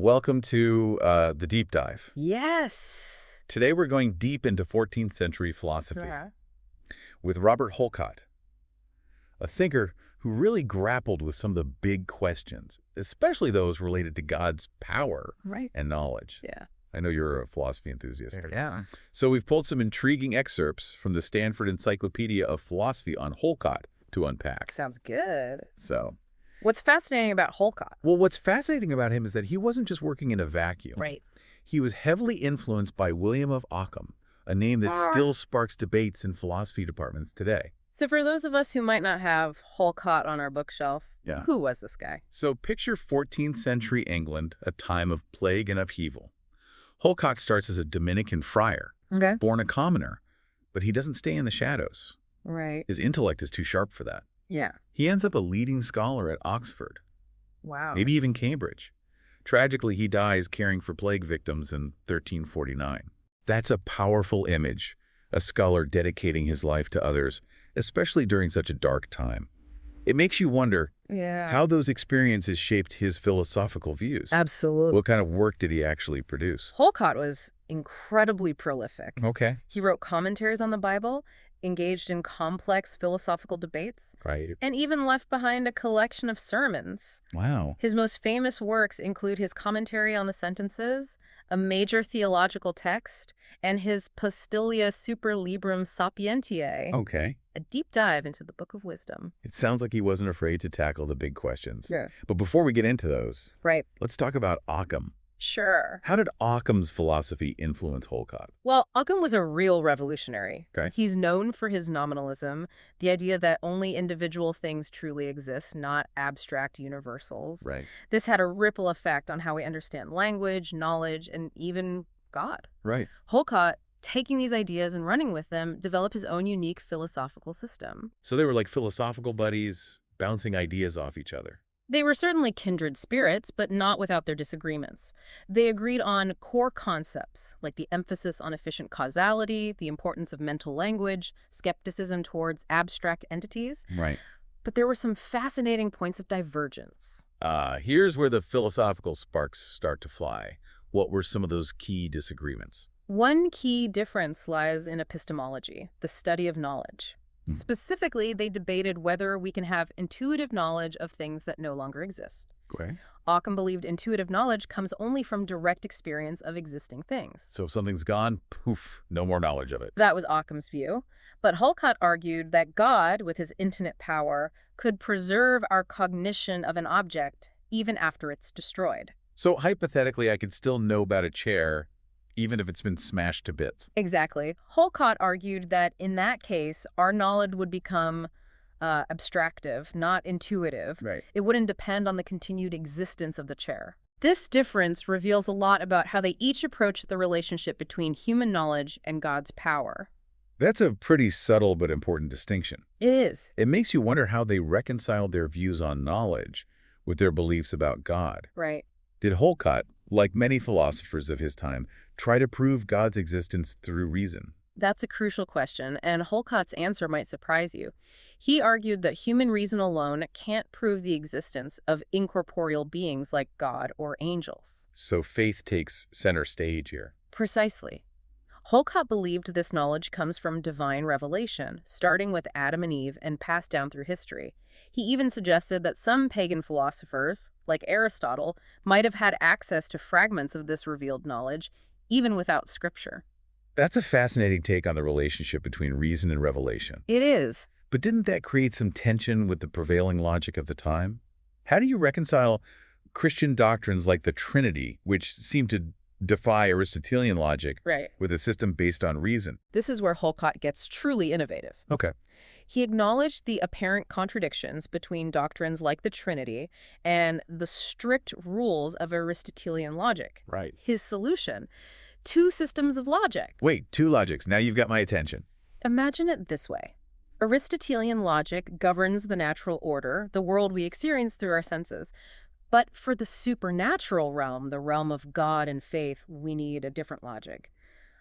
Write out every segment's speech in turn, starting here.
Welcome to the deep dive. Yes. Today we're going deep into 14th century philosophy with Robert Holkot, a thinker who really grappled with some of the big questions, especially those related to God's power and knowledge. Yeah. I know you're a philosophy enthusiast. Yeah. So we've pulled some intriguing excerpts from the Stanford Encyclopedia of Philosophy on Holkot to unpack. Sounds good. So, What's fascinating about Holkot? well, what's fascinating about him is that he wasn't just working in a vacuum. Right. He was heavily influenced by William of Ockham, a name that still sparks debates in philosophy departments today. So for those of us who might not have Holkot on our bookshelf, Yeah. who was this guy? So picture 14th century England, a time of plague and upheaval. Holkot starts as a Dominican friar, Okay. born a commoner, but he doesn't stay in the shadows. Right. His intellect is too sharp for that. Yeah. He ends up a leading scholar at Oxford, Wow. maybe even Cambridge. Tragically, he dies caring for plague victims in 1349. That's a powerful image, a scholar dedicating his life to others, especially during such a dark time. It makes you wonder how those experiences shaped his philosophical views. Absolutely. What kind of work did he actually produce? Holkot was incredibly prolific. Okay. He wrote commentaries on the Bible, engaged in complex philosophical debates, Right. and even left behind a collection of sermons. Wow. His most famous works include his commentary on the sentences, a major theological text, and his Postilia Super Librum Sapientiae, Okay. a deep dive into the Book of Wisdom. It sounds like he wasn't afraid to tackle the big questions. Yeah. But before we get into those, Right. let's talk about Occam. Sure. How did Occam's philosophy influence Holkot? Well, Occam was a real revolutionary. Okay. He's known for his nominalism, the idea that only individual things truly exist, not abstract universals. Right. This had a ripple effect on how we understand language, knowledge, and even God. Right. Holkot, taking these ideas and running with them, developed his own unique philosophical system. So they were like philosophical buddies, bouncing ideas off each other. They were certainly kindred spirits, but not without their disagreements. They agreed on core concepts, like the emphasis on efficient causality, the importance of mental language, skepticism towards abstract entities. Right. But there were some fascinating points of divergence. Here's where the philosophical sparks start to fly. What were some of those key disagreements? One key difference lies in epistemology, the study of knowledge. Specifically, they debated whether we can have intuitive knowledge of things that no longer exist. Okay. Occam believed intuitive knowledge comes only from direct experience of existing things. So if something's gone, poof, no more knowledge of it. That was Occam's view. But Holkot argued that God, with his infinite power, could preserve our cognition of an object even after it's destroyed. So hypothetically, I could still know about a chair, even if it's been smashed to bits. Exactly. Holkot argued that in that case, our knowledge would become abstractive, not intuitive. Right. It wouldn't depend on the continued existence of the chair. This difference reveals a lot about how they each approach the relationship between human knowledge and God's power. That's a pretty subtle but important distinction. It is. It makes you wonder how they reconciled their views on knowledge with their beliefs about God. Right. Did Holkot, like many philosophers of his time, try to prove God's existence through reason? That's a crucial question, and Holkot's answer might surprise you. He argued that human reason alone can't prove the existence of incorporeal beings like God or angels. So faith takes center stage here. Precisely. Holkot believed this knowledge comes from divine revelation, starting with Adam and Eve and passed down through history. He even suggested that some pagan philosophers, like Aristotle, might have had access to fragments of this revealed knowledge, even without scripture. That's a fascinating take on the relationship between reason and revelation. It is. But didn't that create some tension with the prevailing logic of the time? How do you reconcile Christian doctrines like the Trinity, which seem to defy Aristotelian logic, Right. with a system based on reason? This is where Holkot gets truly innovative. Okay. He acknowledged the apparent contradictions between doctrines like the Trinity and the strict rules of Aristotelian logic. Right. His solution: two systems of logic. Wait, two logics. Now you've got my attention. Imagine it this way. Aristotelian logic governs the natural order, the world we experience through our senses. But for the supernatural realm, the realm of God and faith, we need a different logic.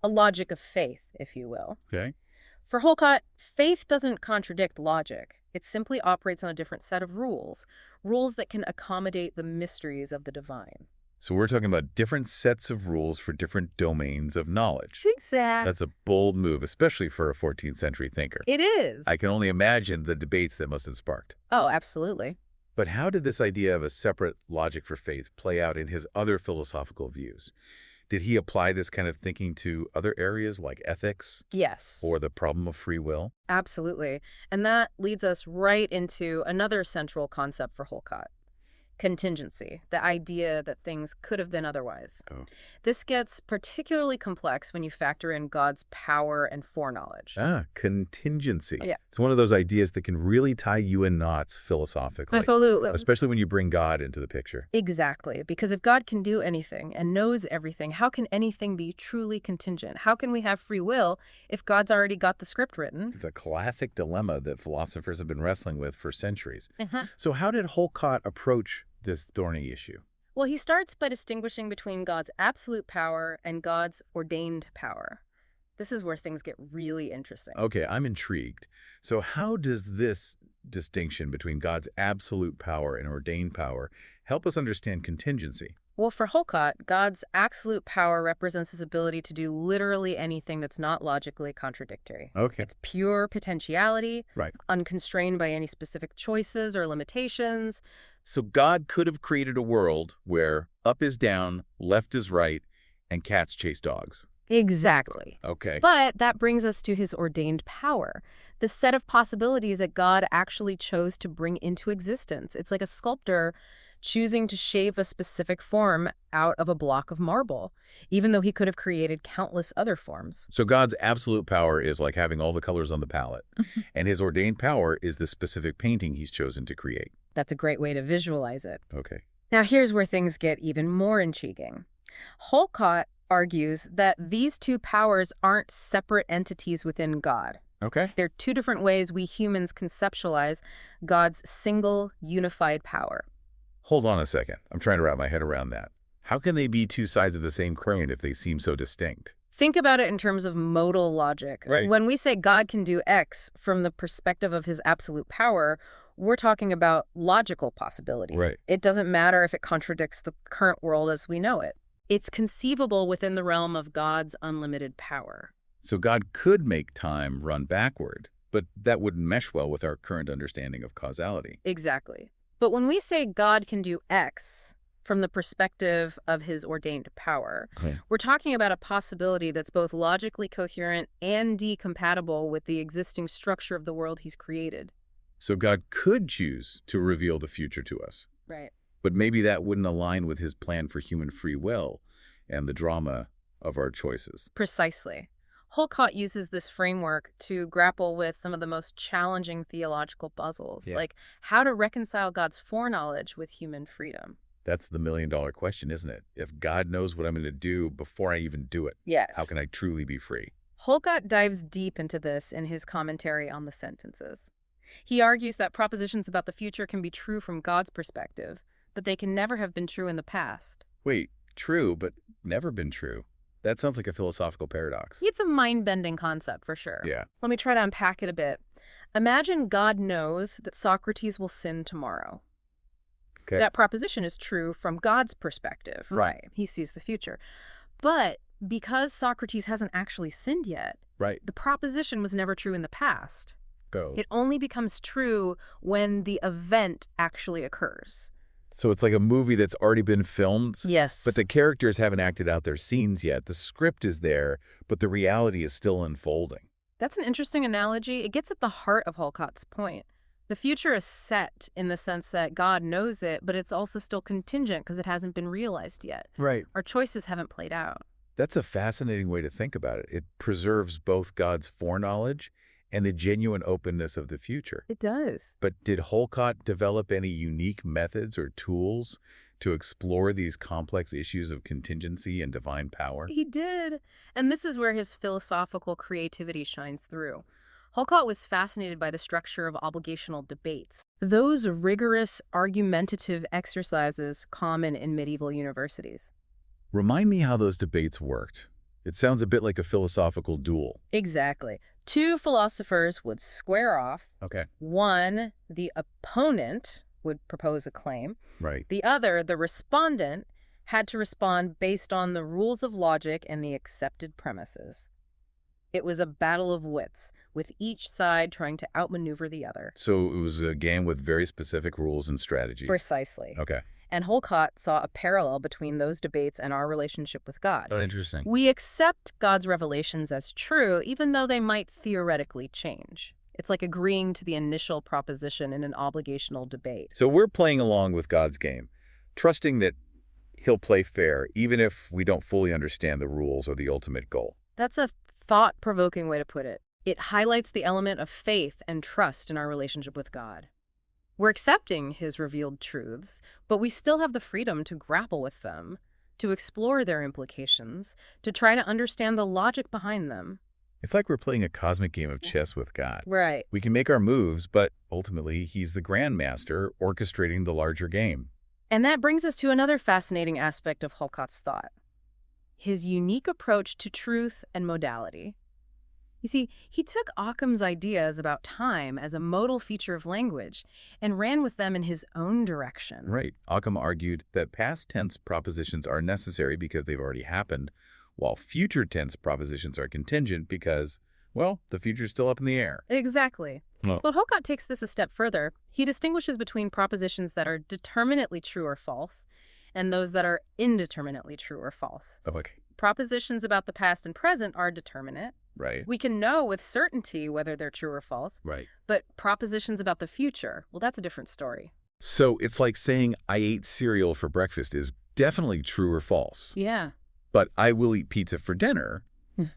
A logic of faith, if you will. Okay. For Holkot, faith doesn't contradict logic. It simply operates on a different set of rules, rules that can accommodate the mysteries of the divine. So we're talking about different sets of rules for different domains of knowledge. Exactly. That's a bold move, especially for a 14th century thinker. It is. I can only imagine the debates that must have sparked. Oh, absolutely. But how did this idea of a separate logic for faith play out in his other philosophical views? Did he apply this kind of thinking to other areas like ethics Yes. or the problem of free will? Absolutely. And that leads us right into another central concept for Holkot. Contingency, the idea that things could have been otherwise. Oh. This gets particularly complex when you factor in God's power and foreknowledge. Contingency. Yeah. It's one of those ideas that can really tie you in knots philosophically, Absolutely. especially when you bring God into the picture. Exactly. Because if God can do anything and knows everything, how can anything be truly contingent? How can we have free will if God's already got the script written? It's a classic dilemma that philosophers have been wrestling with for centuries. Uh-huh. So how did Holkot approach this thorny issue? Well, he starts by distinguishing between God's absolute power and God's ordained power. This is where things get really interesting. Okay, I'm intrigued. So how does this distinction between God's absolute power and ordained power help us understand contingency? Well, for Holkot, God's absolute power represents his ability to do literally anything that's not logically contradictory. Okay, It's pure potentiality, right. unconstrained by any specific choices or limitations. So God could have created a world where up is down, left is right, and cats chase dogs. Exactly. Okay. But that brings us to his ordained power, the set of possibilities that God actually chose to bring into existence. It's like a sculptor choosing to shave a specific form out of a block of marble, even though he could have created countless other forms. So God's absolute power is like having all the colors on the palette, and his ordained power is the specific painting he's chosen to create. That's a great way to visualize it. Okay. Now here's where things get even more intriguing. Holkot argues that these two powers aren't separate entities within God. Okay. They're two different ways we humans conceptualize God's single, unified power. Hold on a second. I'm trying to wrap my head around that. How can they be two sides of the same coin if they seem so distinct? Think about it in terms of modal logic. Right. When we say God can do X from the perspective of his absolute power, we're talking about logical possibility. Right. It doesn't matter if it contradicts the current world as we know it. It's conceivable within the realm of God's unlimited power. So God could make time run backward, but that wouldn't mesh well with our current understanding of causality. Exactly. But when we say God can do X from the perspective of his ordained power, we're talking about a possibility that's both logically coherent and decompatible with the existing structure of the world he's created. So God could choose to reveal the future to us, Right. but maybe that wouldn't align with his plan for human free will and the drama of our choices. Precisely. Holkot uses this framework to grapple with some of the most challenging theological puzzles, like how to reconcile God's foreknowledge with human freedom. That's the million-dollar question, isn't it? If God knows what I'm going to do before I even do it, Yes. how can I truly be free? Holkot dives deep into this in his commentary on the sentences. He argues that propositions about the future can be true from God's perspective, but they can never have been true in the past. Wait, true, but never been true. That sounds like a philosophical paradox. It's a mind-bending concept for sure. Yeah. Let me try to unpack it a bit. Imagine God knows that Socrates will sin tomorrow. Okay. That proposition is true from God's perspective. Right. He sees the future. But because Socrates hasn't actually sinned yet, Right. the proposition was never true in the past. Go. It only becomes true when the event actually occurs. So it's like a movie that's already been filmed, Yes. but the characters haven't acted out their scenes yet. The script is there, but the reality is still unfolding. That's an interesting analogy. It gets at the heart of Holkot's point. The future is set in the sense that God knows it, but it's also still contingent because it hasn't been realized yet. Right. Our choices haven't played out. That's a fascinating way to think about it. It preserves both God's foreknowledge and the genuine openness of the future. It does. But did Holkot develop any unique methods or tools to explore these complex issues of contingency and divine power? He did. And this is where his philosophical creativity shines through. Holkot was fascinated by the structure of obligational debates, those rigorous argumentative exercises common in medieval universities. Remind me how those debates worked. It sounds a bit like a philosophical duel. Exactly. Two philosophers would square off. Okay. One, the opponent, would propose a claim. Right. The other, the respondent, had to respond based on the rules of logic and the accepted premises. It was a battle of wits, with each side trying to outmaneuver the other. So it was a game with very specific rules and strategies. Precisely. Okay. And Holkot saw a parallel between those debates and our relationship with God. Oh, interesting. We accept God's revelations as true, even though they might theoretically change. It's like agreeing to the initial proposition in an obligational debate. So we're playing along with God's game, trusting that he'll play fair, even if we don't fully understand the rules or the ultimate goal. That's a thought-provoking way to put it. It highlights the element of faith and trust in our relationship with God. We're accepting his revealed truths, but we still have the freedom to grapple with them, to explore their implications, to try to understand the logic behind them. It's like we're playing a cosmic game of chess with God. Right. We can make our moves, but ultimately he's the grandmaster orchestrating the larger game. And that brings us to another fascinating aspect of Holkot's thought: his unique approach to truth and modality. You see, he took Occam's ideas about time as a modal feature of language and ran with them in his own direction. Right. Occam argued that past tense propositions are necessary because they've already happened, while future tense propositions are contingent because, well, the future's still up in the air. Exactly. Oh. But Holkot takes this a step further. He distinguishes between propositions that are determinately true or false and those that are indeterminately true or false. Oh, okay. Propositions about the past and present are determinate. Right. We can know with certainty whether they're true or false. Right. But propositions about the future, well, that's a different story. So it's like saying I ate cereal for breakfast is definitely true or false. Yeah. But I will eat pizza for dinner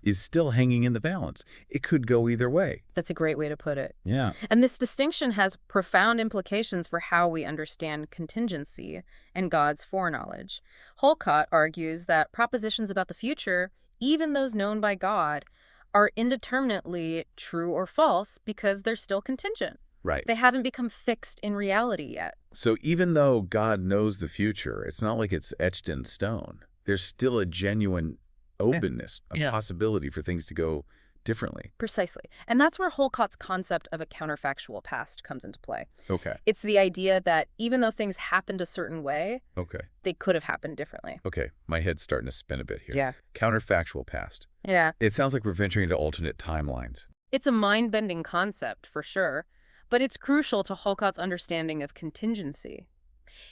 is still hanging in the balance. It could go either way. That's a great way to put it. Yeah. And this distinction has profound implications for how we understand contingency and God's foreknowledge. Holkot argues that propositions about the future, even those known by God, are indeterminately true or false because they're still contingent. Right. They haven't become fixed in reality yet. So even though God knows the future, it's not like it's etched in stone. There's still a genuine openness, a possibility for things to go differently. Precisely. And that's where Holkot's concept of a counterfactual past comes into play. Okay. It's the idea that even though things happened a certain way, Okay. they could have happened differently. Okay. My head's starting to spin a bit here. Yeah. Counterfactual past. Yeah. It sounds like we're venturing into alternate timelines. It's a mind-bending concept, for sure, but it's crucial to Holkot's understanding of contingency.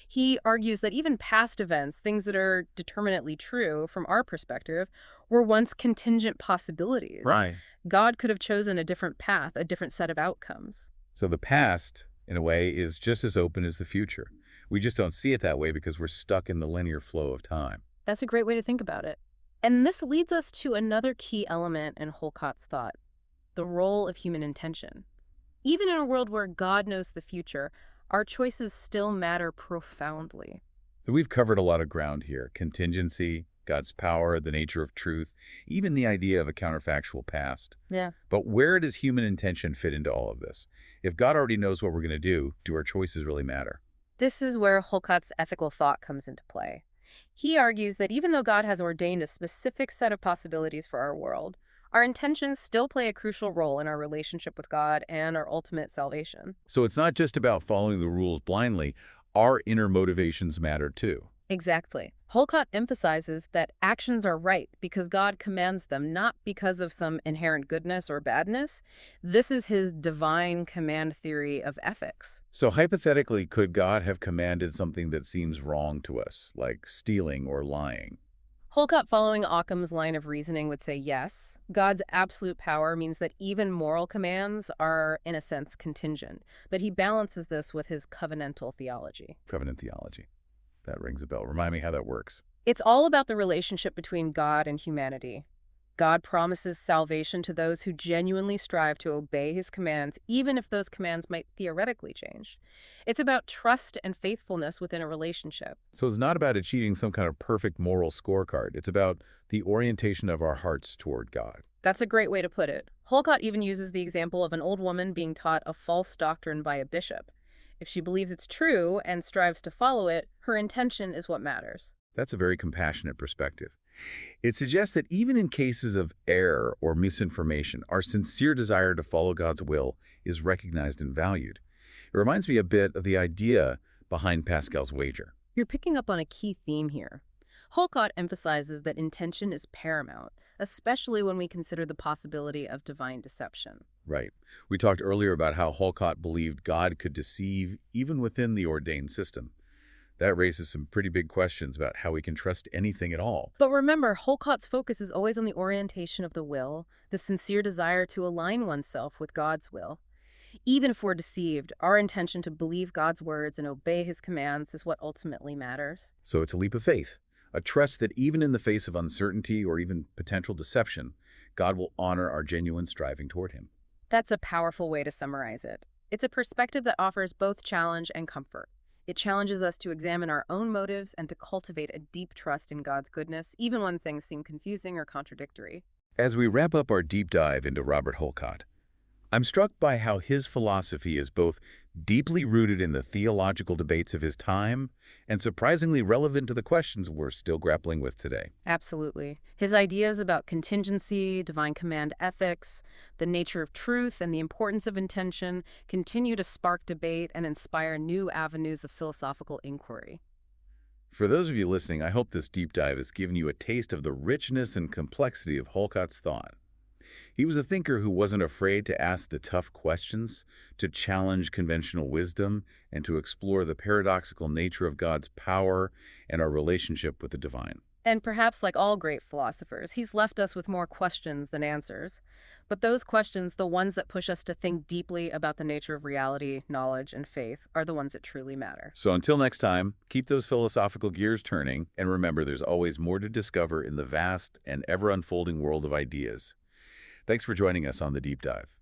He argues that even past events, things that are determinately true from our perspective, were once contingent possibilities. Right. God could have chosen a different path, a different set of outcomes. So the past, in a way, is just as open as the future. We just don't see it that way because we're stuck in the linear flow of time. That's a great way to think about it. And this leads us to another key element in Holkot's thought: the role of human intention. Even in a world where God knows the future, our choices still matter profoundly. So we've covered a lot of ground here. Contingency, God's power, the nature of truth, even the idea of a counterfactual past. Yeah. But where does human intention fit into all of this? If God already knows what we're going to do our choices really matter? This is where Holkot's ethical thought comes into play. He argues that even though God has ordained a specific set of possibilities for our world, our intentions still play a crucial role in our relationship with God and our ultimate salvation. So it's not just about following the rules blindly. Our inner motivations matter too. Exactly. Holkot emphasizes that actions are right because God commands them, not because of some inherent goodness or badness. This is his divine command theory of ethics. So hypothetically, could God have commanded something that seems wrong to us, like stealing or lying? Holkot, following Occam's line of reasoning, would say yes. God's absolute power means that even moral commands are, in a sense, contingent. But he balances this with his covenantal theology. Covenant theology. That rings a bell. Remind me how that works. It's all about the relationship between God and humanity. God promises salvation to those who genuinely strive to obey his commands, even if those commands might theoretically change. It's about trust and faithfulness within a relationship. So it's not about achieving some kind of perfect moral scorecard. It's about the orientation of our hearts toward God. That's a great way to put it. Holkot even uses the example of an old woman being taught a false doctrine by a bishop. If she believes it's true and strives to follow it, her intention is what matters. That's a very compassionate perspective. It suggests that even in cases of error or misinformation, our sincere desire to follow God's will is recognized and valued. It reminds me a bit of the idea behind Pascal's wager. You're picking up on a key theme here. Holkot emphasizes that intention is paramount, especially when we consider the possibility of divine deception. Right. We talked earlier about how Holkot believed God could deceive even within the ordained system. That raises some pretty big questions about how we can trust anything at all. But remember, Holkot's focus is always on the orientation of the will, the sincere desire to align oneself with God's will. Even if we're deceived, our intention to believe God's words and obey his commands is what ultimately matters. So it's a leap of faith, a trust that even in the face of uncertainty or even potential deception, God will honor our genuine striving toward him. That's a powerful way to summarize it. It's a perspective that offers both challenge and comfort. It challenges us to examine our own motives and to cultivate a deep trust in God's goodness, even when things seem confusing or contradictory. As we wrap up our deep dive into Robert Holkot, I'm struck by how his philosophy is both deeply rooted in the theological debates of his time and surprisingly relevant to the questions we're still grappling with today. Absolutely. His ideas about contingency, divine command ethics, the nature of truth, and the importance of intention continue to spark debate and inspire new avenues of philosophical inquiry. For those of you listening, I hope this deep dive has given you a taste of the richness and complexity of Holkot's thought. He was a thinker who wasn't afraid to ask the tough questions, to challenge conventional wisdom, and to explore the paradoxical nature of God's power and our relationship with the divine. And perhaps like all great philosophers, he's left us with more questions than answers. But those questions, the ones that push us to think deeply about the nature of reality, knowledge, and faith, are the ones that truly matter. So until next time, keep those philosophical gears turning, and remember there's always more to discover in the vast and ever-unfolding world of ideas. Thanks for joining us on The Deep Dive.